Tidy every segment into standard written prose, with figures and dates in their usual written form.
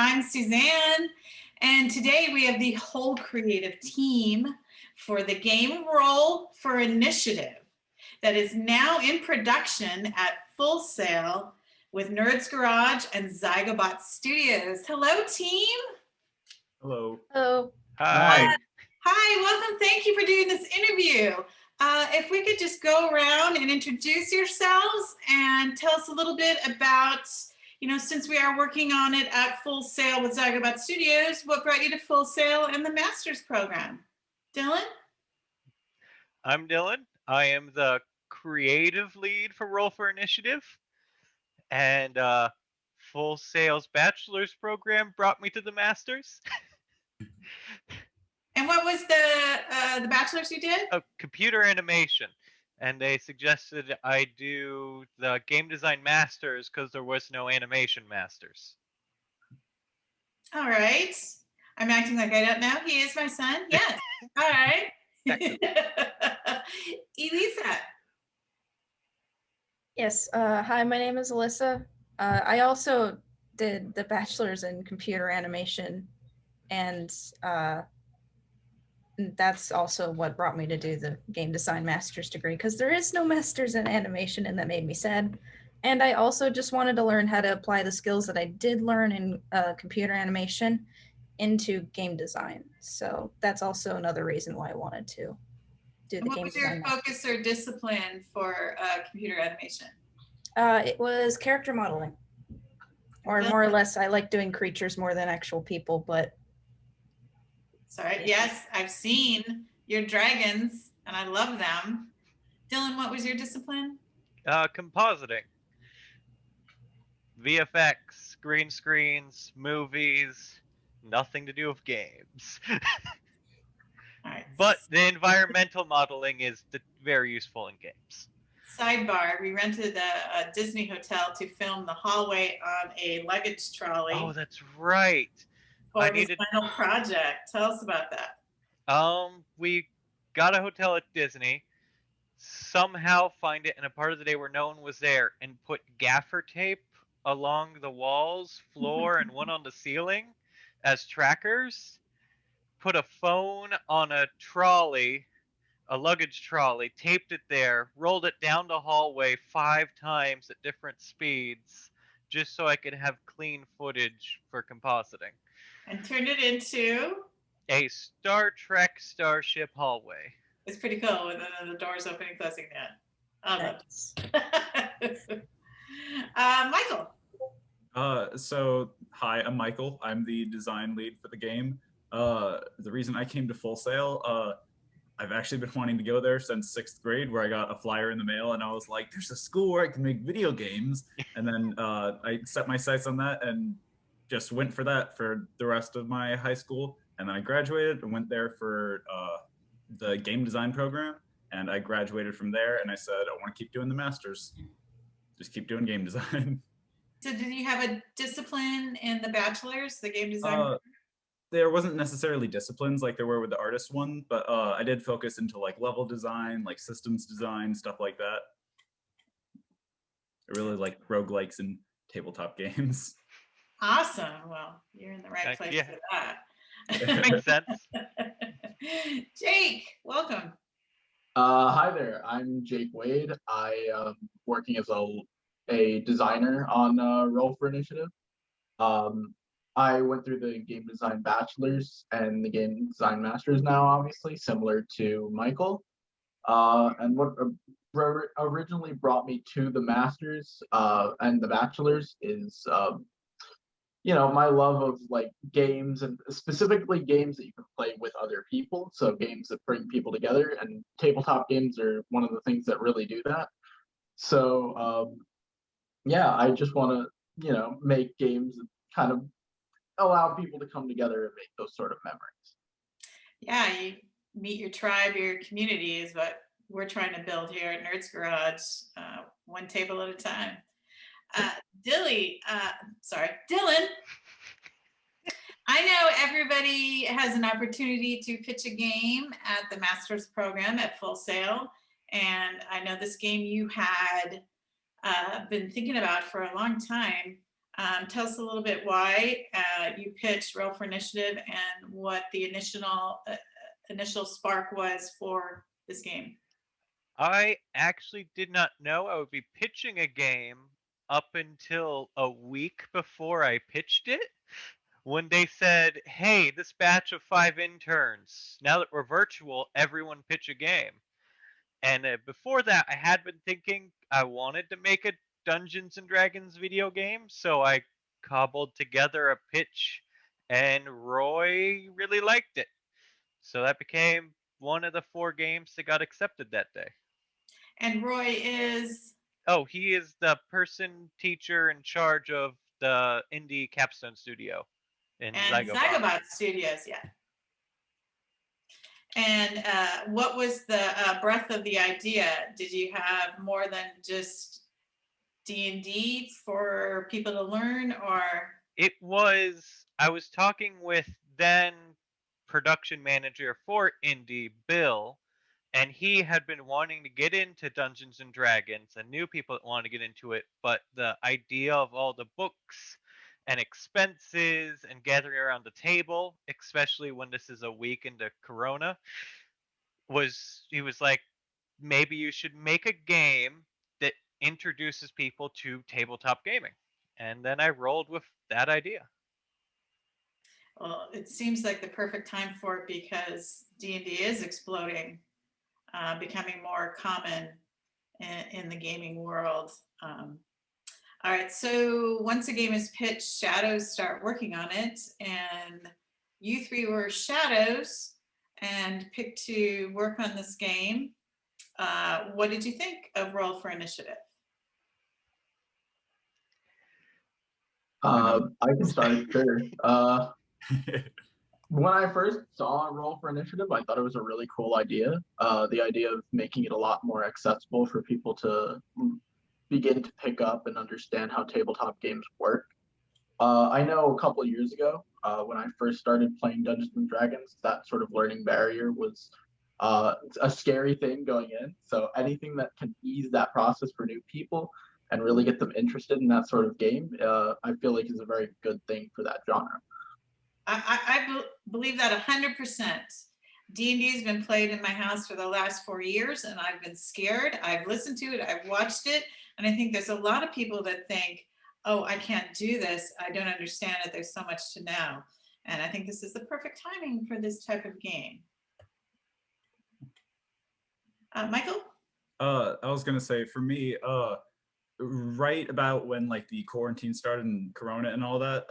I'm Suzanne, and today we have the whole creative team for the game Roll for Initiative that is now in production at Full Sail with Nerdz Garage and Zygobot Studios. Hello, team. Hello. Hello. Hi. Hi, welcome. Thank you for doing this interview. If we could just go around and introduce yourselves and tell us a little bit about, since we are working on it at Full Sail with Zygobot Studios, what brought you to Full Sail and the Master's Program? Dylan? I'm Dylan. I am the creative lead for Roll for Initiative. And Full Sail's Bachelor's Program brought me to the Master's. And what was the Bachelor's you did? Computer animation. And they suggested I do the Game Design Masters because there was no Animation Masters. All right. I'm acting like I don't know. He is my son. Yes. All right. Elisa. Yes. Hi, my name is Alyssa. I also did the bachelor's in computer animation, and that's also what brought me to do the game design master's degree, because there is no master's in animation, and that made me sad. And I also just wanted to learn how to apply the skills that I did learn in computer animation into game design. So that's also another reason why I wanted to do the game design. What was your focus or discipline for computer animation? It was character modeling. Or more or less, I like doing creatures more than actual people, but... Sorry, yes, I've seen your dragons, and I love them. Dylan, what was your discipline? Compositing. VFX, green screens, movies, nothing to do with games. All right. But the environmental modeling is very useful in games. Sidebar, we rented a Disney hotel to film the hallway on a luggage trolley. Oh, that's right. For his final project. Tell us about that. We got a hotel at Disney, somehow find it in a part of the day where no one was there, and put gaffer tape along the walls, floor, and one on the ceiling as trackers. Put a phone on a trolley, a luggage trolley, taped it there, rolled it down the hallway 5 times at different speeds, just so I could have clean footage for compositing. And turned it into? A Star Trek starship hallway. It's pretty cool with the doors opening and closing that. Nice. Michael. So hi, I'm Michael. I'm the design lead for the game. The reason I came to Full Sail, I've actually been wanting to go there since 6th grade, where I got a flyer in the mail and I was like, there's a school where I can make video games. And then I set my sights on that and just went for that for the rest of my high school. And then I graduated and went there for the game design program. And I graduated from there and I said, I want to keep doing the master's. Just keep doing game design. So did you have a discipline in the bachelor's, the game design? There wasn't necessarily disciplines like there were with the artist one, but I did focus into like level design, like systems design, stuff like that. I really like roguelikes and tabletop games. Awesome. Well, you're in the right place for that. Makes sense. Jake, welcome. Hi there. I'm Jake Wade. I am working as a designer on Roll for Initiative. I went through the game design bachelor's and the game design master's now, obviously, similar to Michael. And what originally brought me to the master's and the bachelor's is, my love of like games, and specifically games that you can play with other people. So games that bring people together, and tabletop games are one of the things that really do that. So I just want to, make games that kind of allow people to come together and make those sort of memories. Yeah, you meet your tribe, your community is what we're trying to build here at Nerdz Garage, one table at a time. Dylan, I know everybody has an opportunity to pitch a game at the Master's Program at Full Sail, and I know this game you had been thinking about for a long time. Tell us a little bit why you pitched Roll for Initiative and what the initial spark was for this game. I actually did not know I would be pitching a game up until a week before I pitched it. When they said, hey, this batch of 5 interns, now that we're virtual, everyone pitch a game. And before that, I had been thinking I wanted to make a Dungeons and Dragons video game, so I cobbled together a pitch, and Roy really liked it. So that became one of the 4 games that got accepted that day. And Roy is? Oh, he is the teacher in charge of the indie capstone studio in And Zygobot Studios, yeah. And what was the breadth of the idea? Did you have more than just D&D for people to learn, or? It was, I was talking with then production manager for Indie, Bill, and he had been wanting to get into Dungeons and Dragons and knew people that wanted to get into it, but the idea of all the books and expenses and gathering around the table, especially when this is a week into Corona, he was like, maybe you should make a game that introduces people to tabletop gaming. And then I rolled with that idea. Well, it seems like the perfect time for it because D&D is exploding, becoming more common in the gaming world. All right, so once a game is pitched, shadows start working on it, and you 3 were shadows and picked to work on this game. What did you think of Roll for Initiative? I can start, sure. When I first saw Roll for Initiative, I thought it was a really cool idea. The idea of making it a lot more accessible for people to begin to pick up and understand how tabletop games work. I know a couple of years ago, when I first started playing Dungeons and Dragons, that sort of learning barrier was a scary thing going in. So anything that can ease that process for new people and really get them interested in that sort of game, I feel like is a very good thing for that genre. I believe that 100%. D&D has been played in my house for the last 4 years, and I've been scared. I've listened to it, I've watched it, and I think there's a lot of people that think, oh, I can't do this. I don't understand it. There's so much to know. And I think this is the perfect timing for this type of game. Michael? I was gonna say, for me, right about when like the quarantine started and Corona and all that,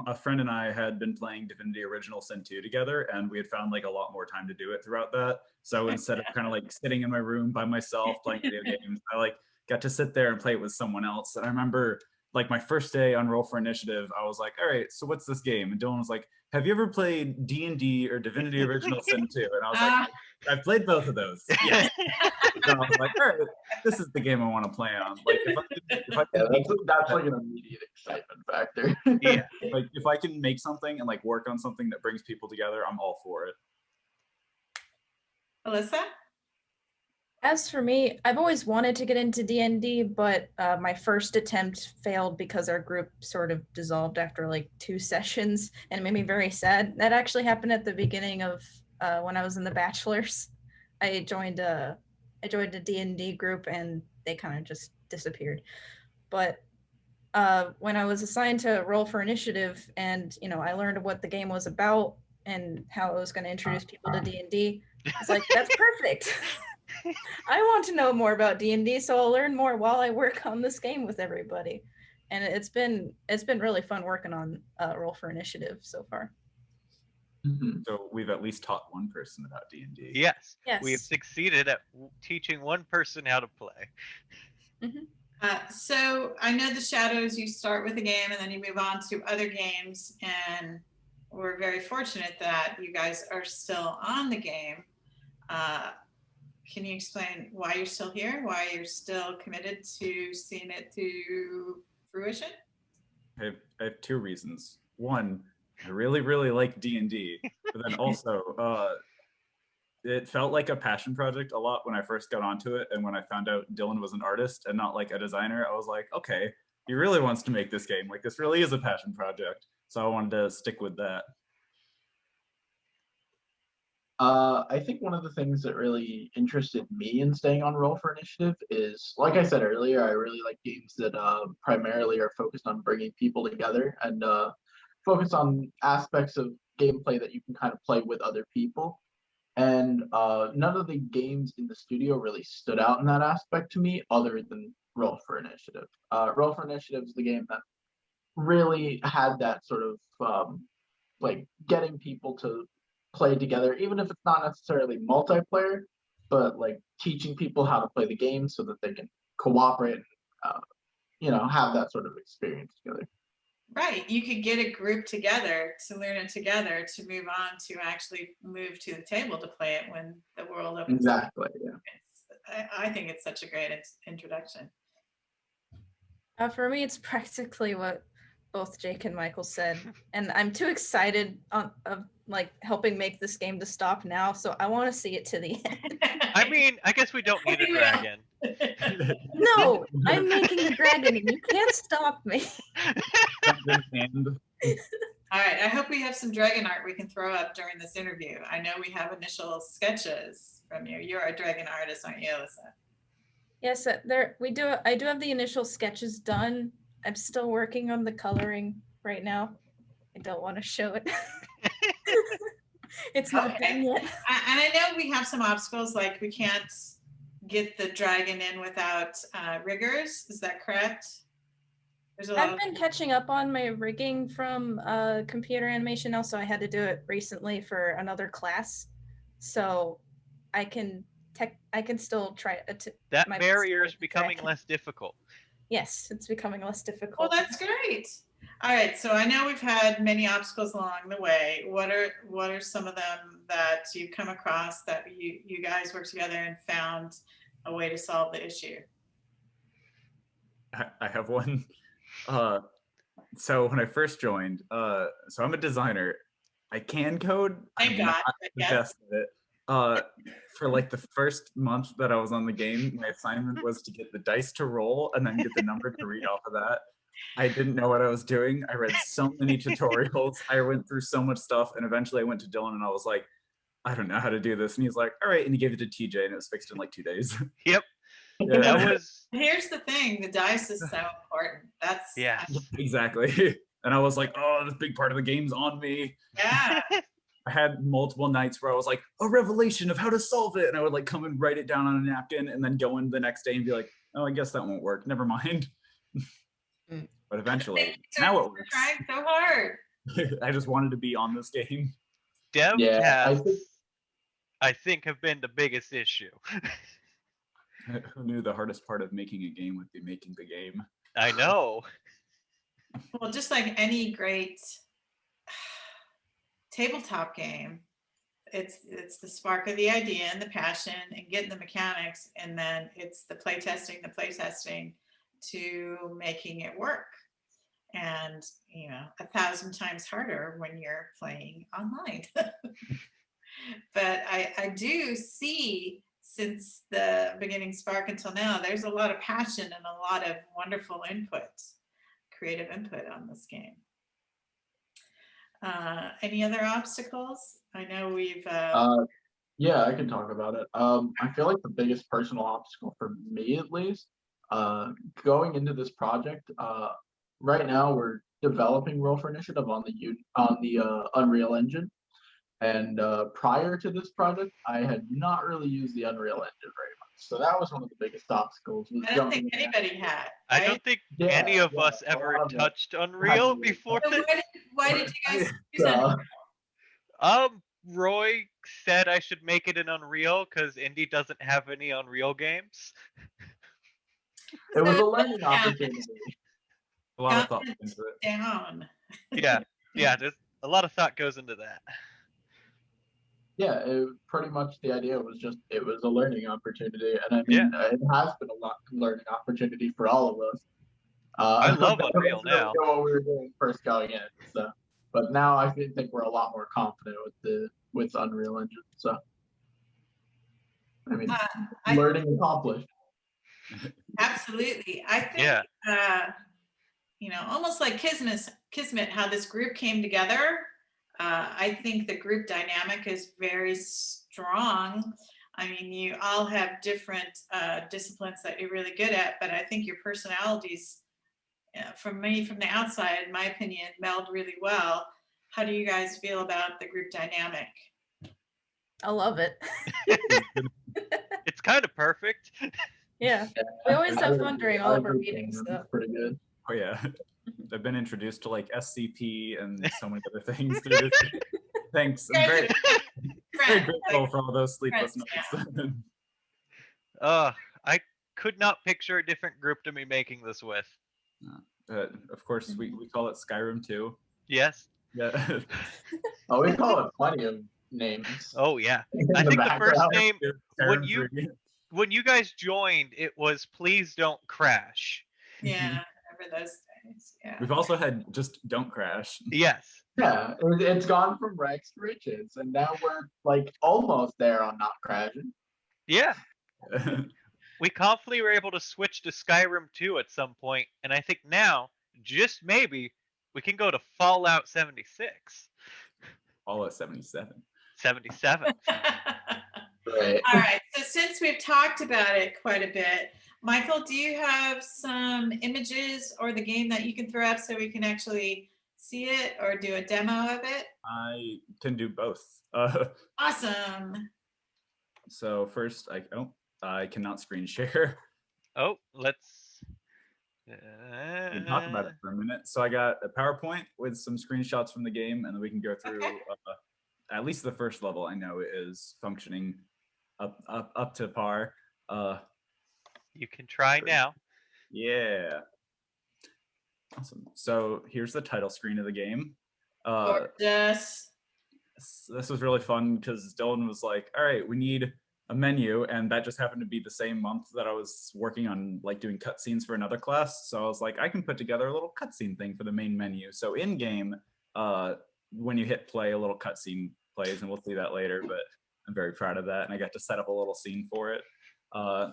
a friend and I had been playing Divinity Original Sin 2 together, and we had found like a lot more time to do it throughout that. So instead of kind of like sitting in my room by myself playing video games, I like got to sit there and play it with someone else. And I remember like my first day on Roll for Initiative, I was like, all right, so what's this game? And Dylan was like, have you ever played D&D or Divinity Original Sin 2? And I was like, I've played both of those. Yes. So I was like, all right, this is the game I want to play on. Like, that's like an immediate excitement factor. Yeah. Like, if I can make something and like work on something that brings people together, I'm all for it. Alyssa? As for me, I've always wanted to get into D&D, but my first attempt failed because our group sort of dissolved after like 2 sessions, and it made me very sad. That actually happened at the beginning of when I was in the bachelor's. I joined a D&D group, and they kind of just disappeared. But when I was assigned to Roll for Initiative, and I learned what the game was about and how it was going to introduce people to D&D, it's like, that's perfect. I want to know more about D&D, so I'll learn more while I work on this game with everybody. And it's been really fun working on Roll for Initiative so far. Mm-hmm. So we've at least taught one person about D&D. Yes. Yes. We have succeeded at teaching one person how to play. Mm-hmm. So I know the Shadows, you start with a game and then you move on to other games, and we're very fortunate that you guys are still on the game. Can you explain why you're still here, why you're still committed to seeing it to fruition? I have 2 reasons. One, I really, really like D&D, but then also it felt like a passion project a lot when I first got onto it, and when I found out Dylan was an artist and not like a designer, I was like, okay, he really wants to make this game. Like, this really is a passion project. So I wanted to stick with that. I think one of the things that really interested me in staying on Roll for Initiative is, like I said earlier, I really like games that primarily are focused on bringing people together and focus on aspects of gameplay that you can kind of play with other people. And none of the games in the studio really stood out in that aspect to me other than Roll for Initiative. Roll for Initiative is the game that really had that sort of like getting people to play together, even if it's not necessarily multiplayer, but like teaching people how to play the game so that they can cooperate and have that sort of experience together. Right. You could get a group together to learn it together to move on to actually move to the table to play it when the world opens. Exactly. Yeah. I think it's such a great introduction. For me, it's practically what both Jake and Michael said, and I'm too excited of like helping make this game to stop now, so I want to see it to the end. I mean, I guess we don't need a dragon. No, I'm making the dragon, and you can't stop me. All right, I hope we have some dragon art we can throw up during this interview. I know we have initial sketches from you. You're a dragon artist, aren't you, Alyssa? Yes, I do have the initial sketches done. I'm still working on the coloring right now. I don't want to show it. It's not done yet. And I know we have some obstacles, like we can't get the dragon in without riggers. Is that correct? I've been catching up on my rigging from computer animation. Also, I had to do it recently for another class, so I can still try to. That barrier is becoming less difficult. Yes, it's becoming less difficult. Well, that's great. All right, so I know we've had many obstacles along the way. What are some of them that you've come across that you guys worked together and found a way to solve the issue? I have one. So when I first joined, so I'm a designer. I can code. Thank God. Not the best at it. For like the first month that I was on the game, my assignment was to get the dice to roll and then get the number to read off of that. I didn't know what I was doing. I read so many tutorials. I went through so much stuff, and eventually I went to Dylan and I was like, I don't know how to do this. And he's like, all right. And he gave it to TJ and it was fixed in like 2 days. Yep. Yeah. That was. Here's the thing, the dice is so important. That's Yeah. Exactly. And I was like, oh, this big part of the game's on me. Yeah. I had multiple nights where I was like, a revelation of how to solve it. And I would like come and write it down on a napkin and then go in the next day and be like, oh, I guess that won't work. Never mind. But eventually, now it works. Trying so hard. I just wanted to be on this game. Dev Yeah, tasks, I think, have been the biggest issue. Who knew the hardest part of making a game would be making the game? I know. Well, just like any great tabletop game, it's the spark of the idea and the passion and getting the mechanics, and then it's the play testing to making it work. And 1,000 times harder when you're playing online. But I do see, since the beginning spark until now, there's a lot of passion and a lot of wonderful creative input on this game. Any other obstacles? I know we've Yeah, I can talk about it. I feel like the biggest personal obstacle for me, at least, going into this project, right now we're developing Roll for Initiative on the Unreal Engine, and prior to this project, I had not really used the Unreal Engine very much. So that was one of the biggest obstacles. I don't think anybody had. I don't think any of us ever touched Unreal before So this. why did you guys use that? Roy said I should make it an Unreal because Indie doesn't have any Unreal games. It was a learning opportunity. A lot of thought into it. Down. Yeah, there's a lot of thought goes into that. Yeah, pretty much the idea was just it was a learning opportunity, and I mean it has been a learning opportunity for all of us. I love Unreal now. What we were doing first going in, so but now I think we're a lot more confident with Unreal Engine. So I mean, learning accomplished. Absolutely. I think almost like Kismet, how this group came together. I think the group dynamic is very strong. I mean, you all have different disciplines that you're really good at, but I think your personalities, from the outside, in my opinion, meld really well. How do you guys feel about the group dynamic? I love it. It's kind of perfect. Yeah. We always have fun during all of our agree, meetings, Cameron. so. Pretty good. Oh yeah, I've been introduced to like SCP and so many other things through this. Thanks. I'm very Friends, grateful like, for all those sleepless friends, nights. I could not picture a different group to be making this with. Of course, we call it Skyrim too. Yes. Yeah. Oh, we call it plenty of names. Oh yeah. in I think the background. first name when Skyrim 3. when you guys joined, it was "Please Don't Crash." yeah, I remember those days. Yeah. We've also had just Don't Crash. Yes. Yeah, it's gone from rags to riches, and now we're like almost there on not crashing. Yeah. We confidently were able to switch to Skyrim 2 at some point, and I think now, just maybe, we can go to Fallout 76. Fallout 77. 77. Right. All right. So since we've talked about it quite a bit, Michael, do you have some images or the game that you can throw up so we can actually see it or do a demo of it? I can do both. Awesome. So first, I cannot screen share. Oh, let's. We can talk about it for a minute. So I got a PowerPoint with some screenshots from the game, and then we can go through at least the first level. I know is functioning up to par. You can try now. Yeah. Awesome. So here's the title screen of the game. Gorgeous. This was really fun because Dylan was like, all right, we need a menu, and that just happened to be the same month that I was working on like doing cutscenes for another class. So I was like, I can put together a little cutscene thing for the main menu. So in game, when you hit play, a little cutscene plays, and we'll see that later. But I'm very proud of that, and I got to set up a little scene for it.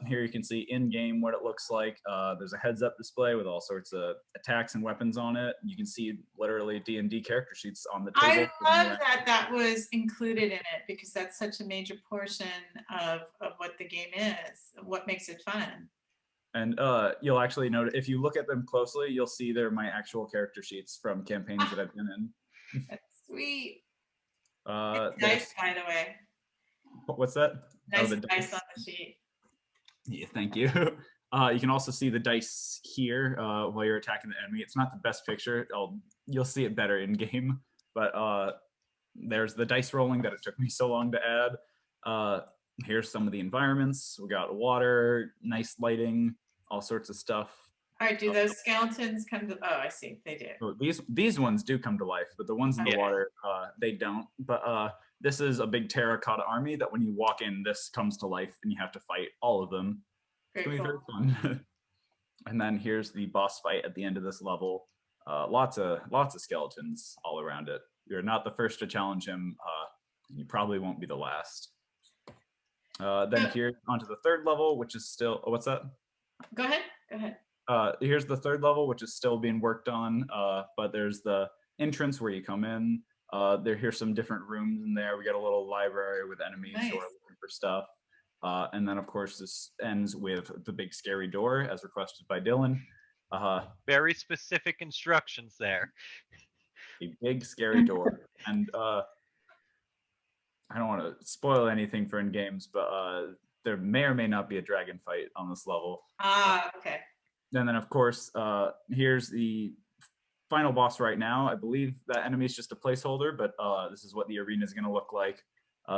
Here you can see in game what it looks like. There's a heads-up display with all sorts of attacks and weapons on it. You can see literally D&D character sheets on the table. I love that was included in it because that's such a major portion of what the game is, what makes it fun. And you'll actually notice, if you look at them closely, you'll see they're my actual character sheets from campaigns that I've been in. That's sweet. It's nice, by the way. What's that? Nice dice on the sheet. Yeah, thank you. You can also see the dice here while you're attacking the enemy. It's not the best picture. You'll see it better in game, but there's the dice rolling that it took me so long to add. Here's some of the environments. We got water, nice lighting, all sorts of stuff. All right, do those skeletons come to? Oh, I see, they do. So these ones do come to life, but the ones in the water, they don't. But this is a big terracotta army that when you walk in, this comes to life, and you have to fight all of them. It's gonna be very fun. And then here's the boss fight at the end of this level. Lots of skeletons all around it. You're not the first to challenge him. You probably won't be the last. Then here onto the third level, which is still. Oh, what's that? Go ahead. Here's the third level, which is still being worked on. But there's the entrance where you come in. Here's some different rooms in there. We got a little library with enemies who are looking for stuff. And then, of course, this ends with the big scary door, as requested by Dylan. Very specific instructions there. A big scary door, and I don't want to spoil anything for in games, but there may or may not be a dragon fight on this level. Okay. And then, of course, here's the final boss right now. I believe that enemy is just a placeholder, but this is what the arena is going to look like.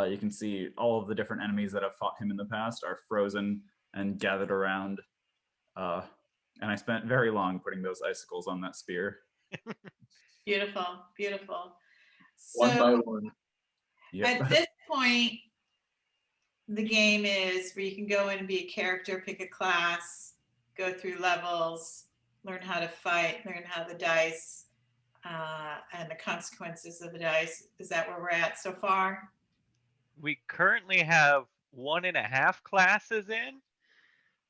You can see all of the different enemies that have fought him in the past are frozen and gathered around. And I spent very long putting those icicles on that spear. Beautiful, beautiful. So, one by one. Yep. At this point, the game is where you can go in and be a character, pick a class, go through levels, learn how to fight, learn how the dice and the consequences of the dice. Is that where we're at so far? We currently have 1.5 classes in.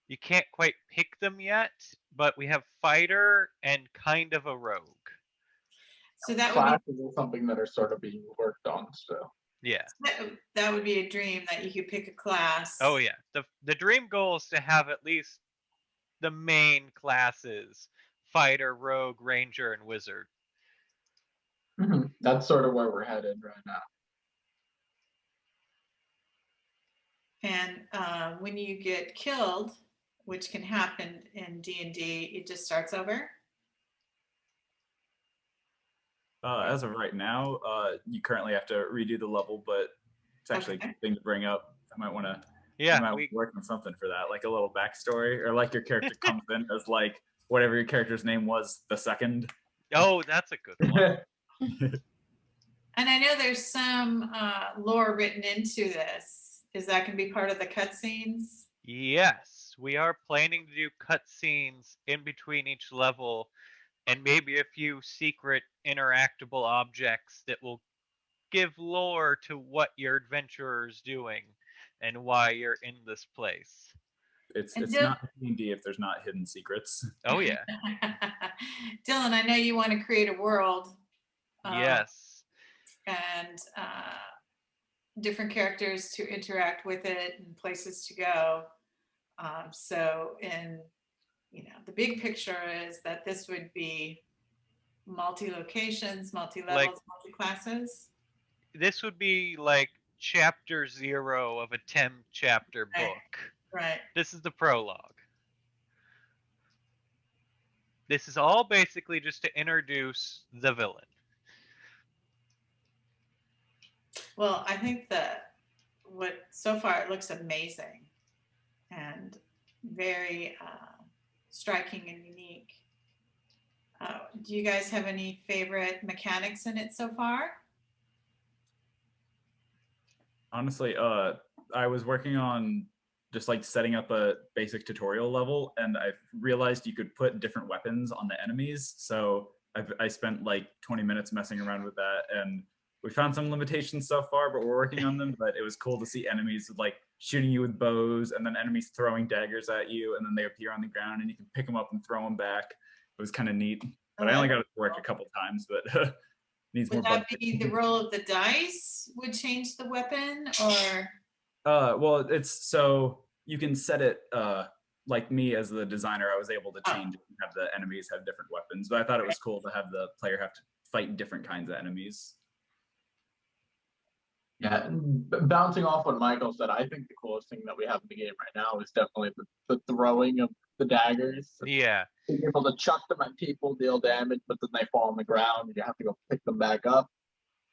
You can't quite pick them yet, but we have fighter and kind of a rogue. So that would Classes is something that are sort of being worked on still. Yeah. that would be a dream that you could pick a class. Oh yeah. The dream goal is to have at least the main classes: fighter, rogue, ranger, and wizard. That's sort of where we're headed right now. And when you get killed, which can happen in D&D, it just starts over. As of right now, you currently have to redo the level, but it's actually a good thing to bring up. I might want to work on something for that, like a little backstory, or like your character comes in as like whatever your character's name was the second. Oh, that's a good one. And I know there's some lore written into this. Is that going to be part of the cutscenes? Yes, we are planning to do cutscenes in between each level, and maybe a few secret interactable objects that will give lore to what your adventurer is doing and why you're in this place. It's not D&D if there's not hidden secrets. Oh yeah. Dylan, I know you want to create a world. Yes. And different characters to interact with it and places to go. So in, the big picture is that this would be multi-locations, multi-levels, multi-classes. This would be like chapter 0 of a 10-chapter book. Right. This is the prologue. This is all basically just to introduce the villain. Well, I think that so far it looks amazing and very striking and unique. Do you guys have any favorite mechanics in it so far? Honestly, I was working on just like setting up a basic tutorial level, and I realized you could put different weapons on the enemies. So I spent like 20 minutes messing around with that, and we found some limitations so far, but we're working on them. But it was cool to see enemies like shooting you with bows, and then enemies throwing daggers at you, and then they appear on the ground, and you can pick them up and throw them back. It was kind of neat. But I only got it to work a couple times, but needs more. Would that be the roll of the dice would change the weapon, or? Well, it's so you can set it. Like me as the designer, I was able to change it and have the enemies have different weapons. But I thought it was cool to have the player have to fight different kinds of enemies. Yeah, bouncing off what Michael said, I think the coolest thing that we have in the game right now is definitely the throwing of the daggers. Yeah. Being able to chuck them at people, deal damage, but then they fall on the ground and you have to go pick them back up.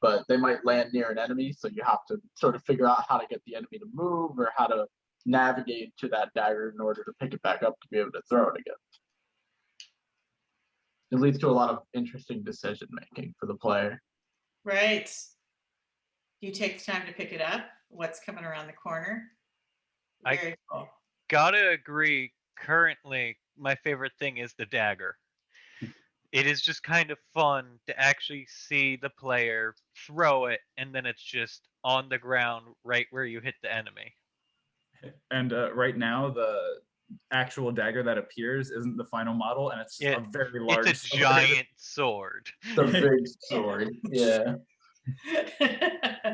But they might land near an enemy, so you have to sort of figure out how to get the enemy to move or how to navigate to that dagger in order to pick it back up to be able to throw it again. It leads to a lot of interesting decision making for the player. Right. You take the time to pick it up, what's coming around the corner. Very cool. Gotta agree, currently my favorite thing is the dagger. It is just kind of fun to actually see the player throw it, and then it's just on the ground right where you hit the enemy. And right now, the actual dagger that appears isn't the final model, and it's a very large It's a giant sword. The big sword, yeah.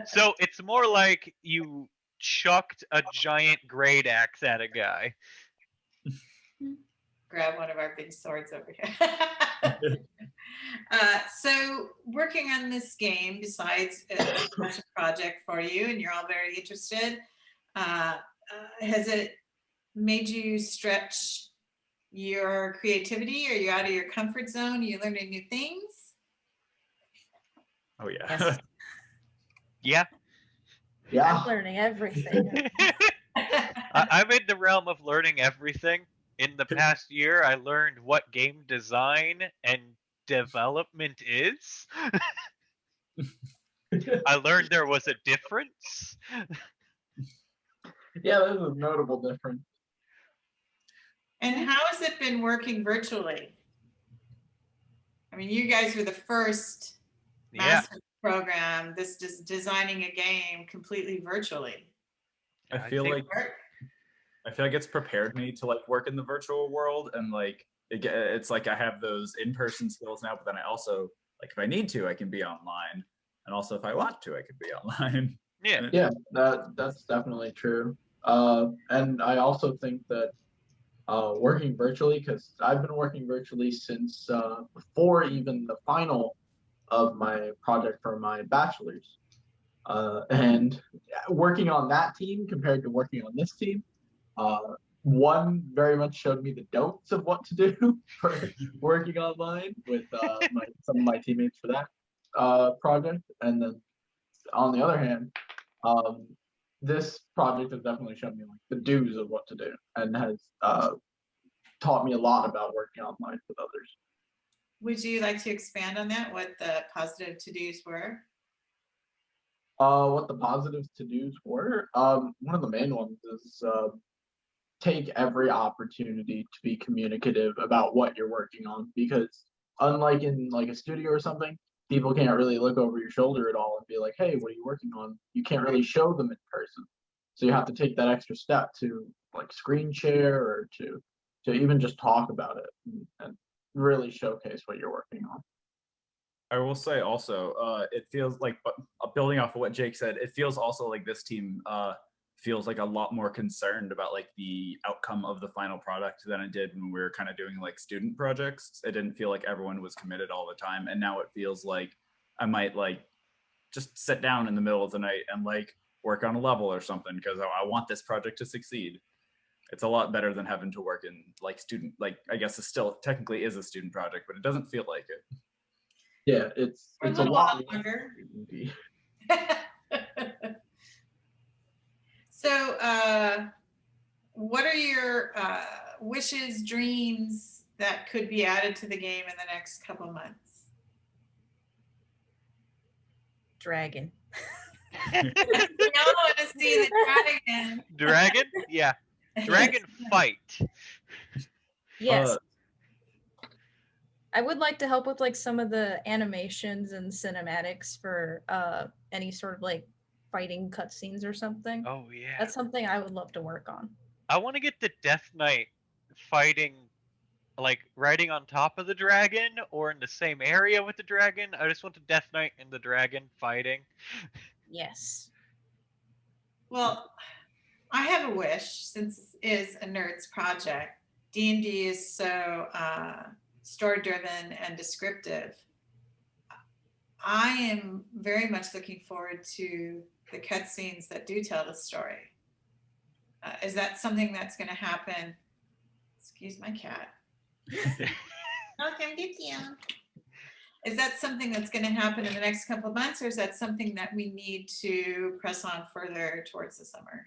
So it's more like you chucked a giant great axe at a guy. Grab one of our big swords over here. So working on this game, besides a passion project for you, and you're all very interested, has it made you stretch your creativity? Are you out of your comfort zone? Are you learning new things? Oh yeah. Yes. Yeah. Yeah. I'm learning everything. I'm in the realm of learning everything. In the past year, I learned what game design and development is. I learned there was a difference. Yeah, there's a notable difference. And how has it been working virtually? I mean, you guys were the first master program, this designing a game completely virtually. I feel like I feel like it's prepared me to like work in the virtual world, and like it's like I have those in-person skills now, but then I also like if I need to, I can be online, and also if I want to, I can be online. Yeah. Yeah, that's definitely true. And I also think that working virtually, because I've been working virtually since before even the final of my project for my bachelor's. And working on that team compared to working on this team, one very much showed me the don'ts of what to do for working online with some of my teammates for that project. And then on the other hand, um, this project has definitely shown me like the do's of what to do and has taught me a lot about working online with others. Would you like to expand on that? What the positive to-dos were? What the positives to do's were. One of the main ones is take every opportunity to be communicative about what you're working on, because unlike in like a studio or something, people can't really look over your shoulder at all and be like, hey, what are you working on? You can't really show them in person. So you have to take that extra step to like screen share or to even just talk about it and really showcase what you're working on. I will say also, it feels like building off of what Jake said, it feels also like this team feels like a lot more concerned about like the outcome of the final product than it did when we were kind of doing like student projects. It didn't feel like everyone was committed all the time, and now it feels like I might like just sit down in the middle of the night and like work on a level or something because I want this project to succeed. It's a lot better than having to work in like student, like I guess it still technically is a student project, but it doesn't feel like it. Yeah, it's For a a little lot while longer. Indeed. So, what are your wishes, dreams that could be added to the game in the next couple months? Dragon. We all want to see the dragon. Dragon? Yeah. Dragon fight. Yes. I would like to help with like some of the animations and cinematics for any sort of like fighting cutscenes or something. Oh yeah. That's something I would love to work on. I want to get the Death Knight fighting, like riding on top of the dragon or in the same area with the dragon. I just want the Death Knight and the dragon fighting. Yes. Well, I have a wish, since this is a Nerdz project. D&D is so story driven and descriptive. I am very much looking forward to the cutscenes that do tell the story. Is that something that's going to happen? Excuse my cat. I'll come get you. Is that something that's going to happen in the next couple of months, or is that something that we need to press on further towards the summer?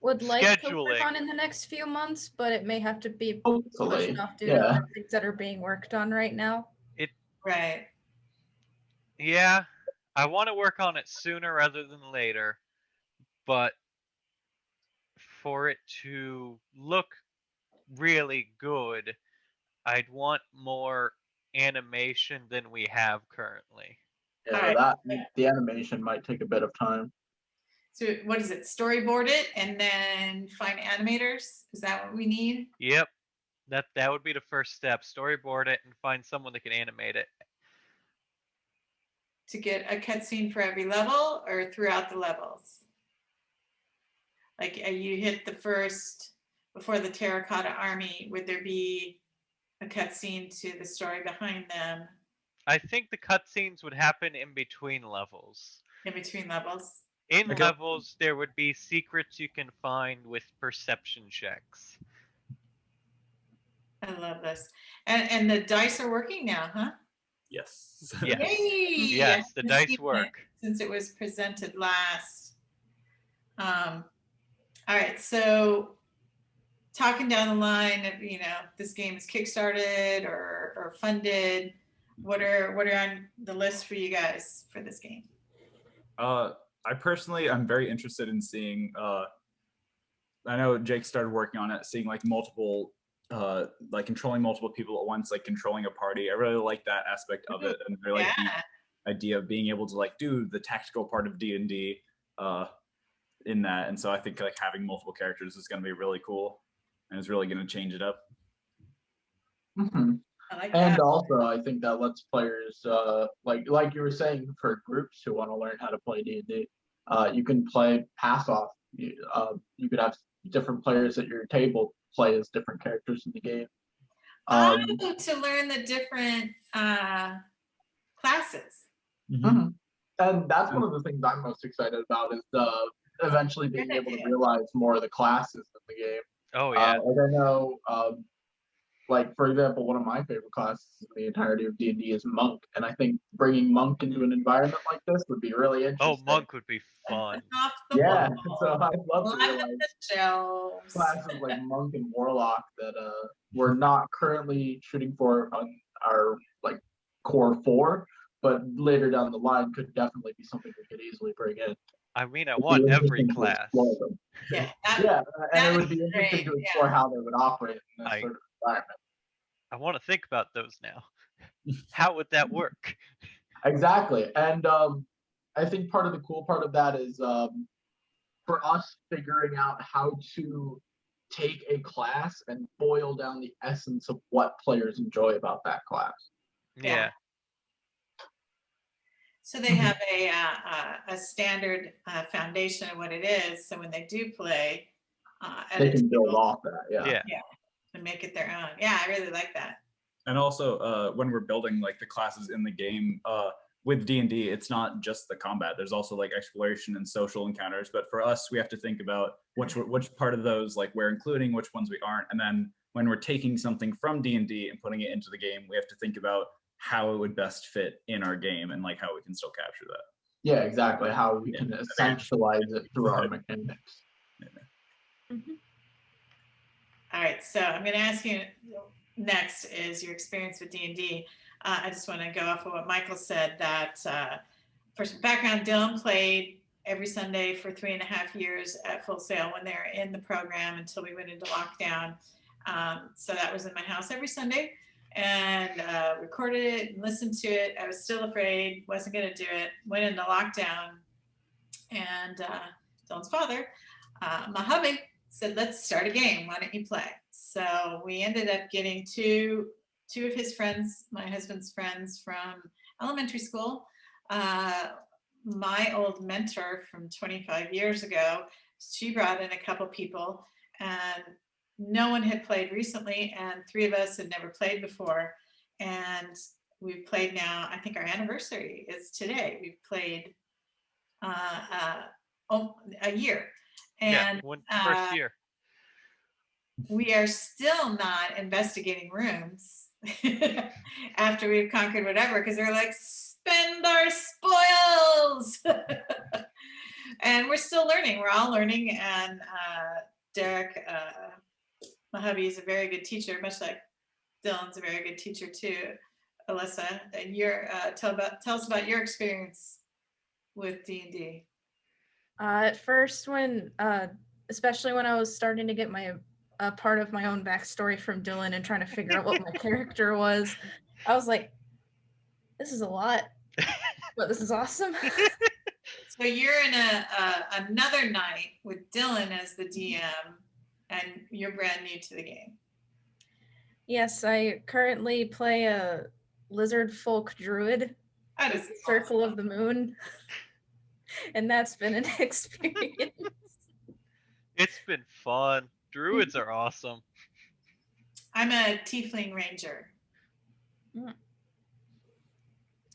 Would like to work Scheduling. on in the next few months, but it may have to be Hopefully, pushed off due to other things that are being worked on right now. Right. Yeah, I want to work on it sooner rather than later, but for it to look really good, I'd want more animation than we have currently. Yeah, Alright. the animation might take a bit of time. So what is it? Storyboard it and then find animators? Is that what we need? Yep, that would be the first step. Storyboard it and find someone that can animate it. To get a cutscene for every level or throughout the levels? Like you hit the first, before the terracotta army, would there be a cutscene to the story behind them? I think the cutscenes would happen in between levels. In between levels? In Okay. levels, there would be secrets you can find with perception checks. I love this. And the dice are working now, huh? Yes. Yeah. Yay! Yes, the I've dice seen it work. since it was presented last. All right, so talking down the line of, this game is kickstarted or funded. What are on the list for you guys for this game? I personally, I'm very interested in seeing. I know Jake started working on it, seeing like multiple, like controlling multiple people at once, like controlling a party. I really like that aspect of it, and I like idea of being able to like do the tactical part of D&D in that. And so I think like having multiple characters is going to be really cool, and it's really going to change it up. Mm-hmm. I like And that. also, I think that lets players, like you were saying, for groups who want to learn how to play D&D, you can play pass off. You could have different players at your table play as different characters in the game. To learn the different classes. Mhm. And that's one of the things I'm most excited about is eventually being able to realize more of the classes in the game. Oh yeah. Like I know, like for example, one of my favorite classes in the entirety of D&D is monk, and I think bringing monk into an environment like this would be really interesting. Oh, monk would be fun. Off the Yeah, wall. so I'd love to Line realize the shelves. classes like monk and warlock that we're not currently shooting for on our like core 4, but later down the line could definitely be something we could easily bring in. I mean, I It'd be want every interesting to class. explore them. Yeah, Yeah, and that it would would be be interesting to great, explore yeah. how they would operate in this sort of environment. I want to think about those now. How would that work? Exactly, and I think part of the cool part of that is for us figuring out how to take a class and boil down the essence of what players enjoy about that class. Yeah. So they have a standard foundation of what it is. So when they do play, They can build off that. Yeah. and make it their own. Yeah, I really like that. And also, when we're building like the classes in the game, with D&D, it's not just the combat. There's also like exploration and social encounters. But for us, we have to think about which part of those like we're including, which ones we aren't. And then when we're taking something from D&D and putting it into the game, we have to think about how it would best fit in our game and like how we can still capture that. Yeah, exactly. How we can essentialize it through our mechanics. All right, so I'm going to ask you next is your experience with D&D. I just want to go off of what Michael said, that for some background, Dylan played every Sunday for 3.5 years at Full Sail when they were in the program until we went into lockdown. So that was in my house every Sunday, and recorded it and listened to it. I was still afraid, wasn't going to do it, went into lockdown, and Dylan's father, my hubby, said, let's start a game. Why don't you play? So we ended up getting two of his friends, my husband's friends from elementary school. My old mentor from 25 years ago, she brought in a couple people, and no one had played recently, and 3 of us had never played before. And we've played now, I think our anniversary is today. We've played a year. And first year. We are still not investigating rooms after we've conquered whatever, because they're like, spend our spoils. And we're still learning. We're all learning. And Derek, my hubby, is a very good teacher, much like Dylan's a very good teacher too. Alyssa, and tell us about your experience with D&D. At first, especially when I was starting to get a part of my own backstory from Dylan and trying to figure out what my character was, I was like, this is a lot, but this is awesome. So you're in another night with Dylan as the DM, and you're brand new to the game. Yes, I currently play a lizard folk druid. That is Circle of the Moon. And that's been an experience. It's been fun. Druids are awesome. I'm a tiefling ranger.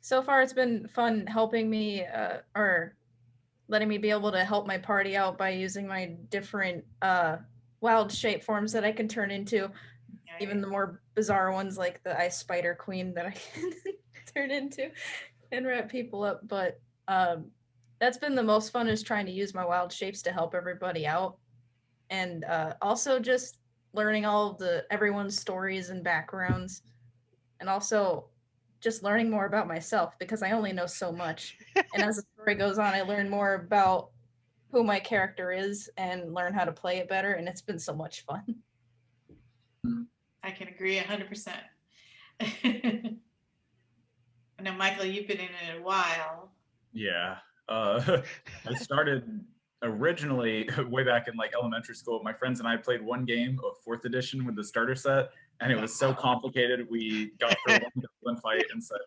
So far, it's been fun helping me, or letting me be able to help my party out by using my different wild shape forms that I can turn into. Right. Even the more bizarre ones like the ice spider queen that I can turn into and wrap people up. But that's been the most fun, is trying to use my wild shapes to help everybody out. And also just learning all of everyone's stories and backgrounds, and also just learning more about myself, because I only know so much. And as the story goes on, I learn more about who my character is and learn how to play it better. And it's been so much fun. I can agree 100%. I know, Michael, you've been in it a while. Yeah. I started originally way back in like elementary school. My friends and I played one game of 4th edition with the starter set, and it was so complicated. We got through one fight and said,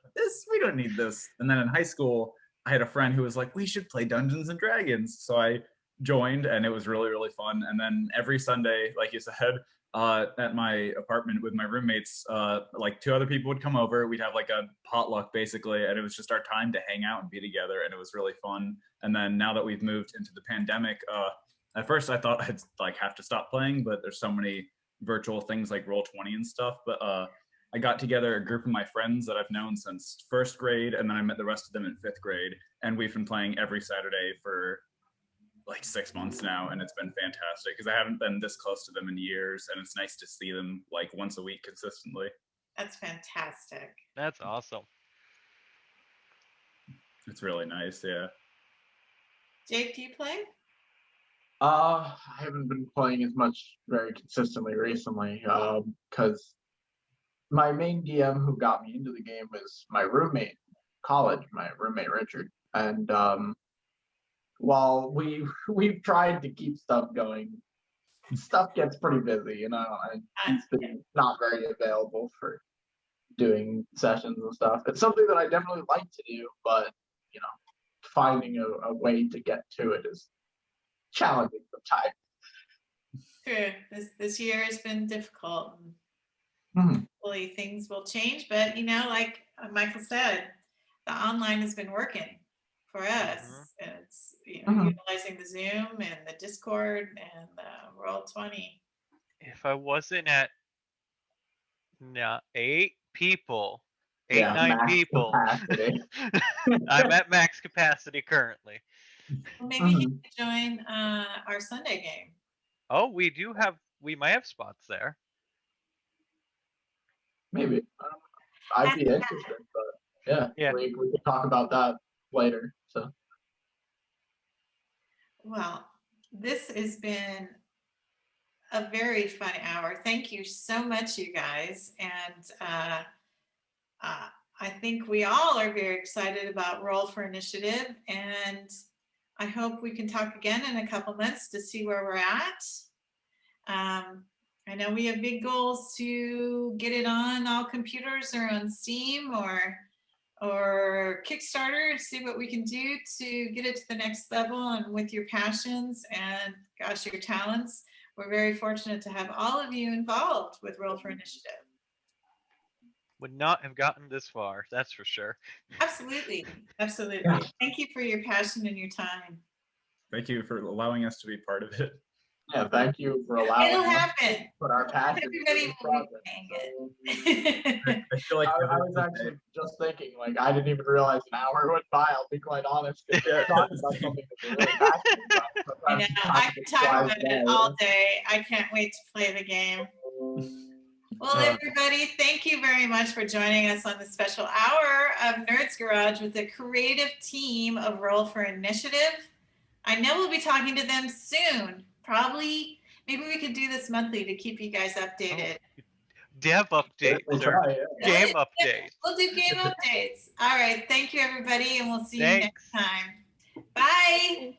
we don't need this. And then in high school, I had a friend who was like, we should play Dungeons and Dragons. So I joined, and it was really, really fun. And then every Sunday, like you said, at my apartment with my roommates, like 2 other people would come over. We'd have like a potluck basically, and it was just our time to hang out and be together, and it was really fun. And then now that we've moved into the pandemic, at first I thought I'd like have to stop playing, but there's so many virtual things like Roll20 and stuff. But I got together a group of my friends that I've known since 1st grade, and then I met the rest of them in 5th grade, and we've been playing every Saturday for like 6 months now, and it's been fantastic because I haven't been this close to them in years, and it's nice to see them like once a week consistently. That's fantastic. That's awesome. It's really nice, yeah. Jake, do you play? I haven't been playing as much very consistently recently, because my main DM who got me into the game was my roommate in college, my roommate Richard. And while we've tried to keep stuff going, stuff gets pretty busy, and he's been not very available for doing sessions and stuff. It's something that I definitely like to do, but finding a way to get to it is challenging sometimes. True. This year has been difficult. Mhm. Hopefully things will change, but like Michael said, the online has been working for us. And it's utilizing the Zoom and the Discord and the Roll20. If I wasn't at 8 people, 9 max people, capacity. I'm at max capacity currently. Well, maybe he could join our Sunday game. Oh, we might have spots there. Maybe. I'd be interested, but yeah. We can talk about that later. So. Well, this has been a very fun hour. Thank you so much, you guys. And I think we all are very excited about Roll for Initiative. And I hope we can talk again in a couple months to see where we're at. I know we have big goals to get it on all computers or on Steam or Kickstarter, see what we can do to get it to the next level. And with your passions and gosh, your talents, we're very fortunate to have all of you involved with Roll for Initiative. Would not have gotten this far, that's for sure. Absolutely. Absolutely. Yeah. Thank you for your passion and your time. Thank you for allowing us to be part of it. Yeah, thank you for allowing It'll us happen. to put our passion. Everybody will be playing it. I feel like I was actually just thinking, like, I didn't even realize an hour went by. I'll be quite honest. Talking about something that we're really passionate about. I know. I could talk about it all day. I can't wait to play the game. Well, everybody, thank you very much for joining us on this special hour of Nerdz Garage with the creative team of Roll for Initiative. I know we'll be talking to them soon. Probably, maybe we could do this monthly to keep you guys updated. Dev updates or game updates. We'll do game updates. All right. Thank you, everybody, and we'll see you next time. Bye.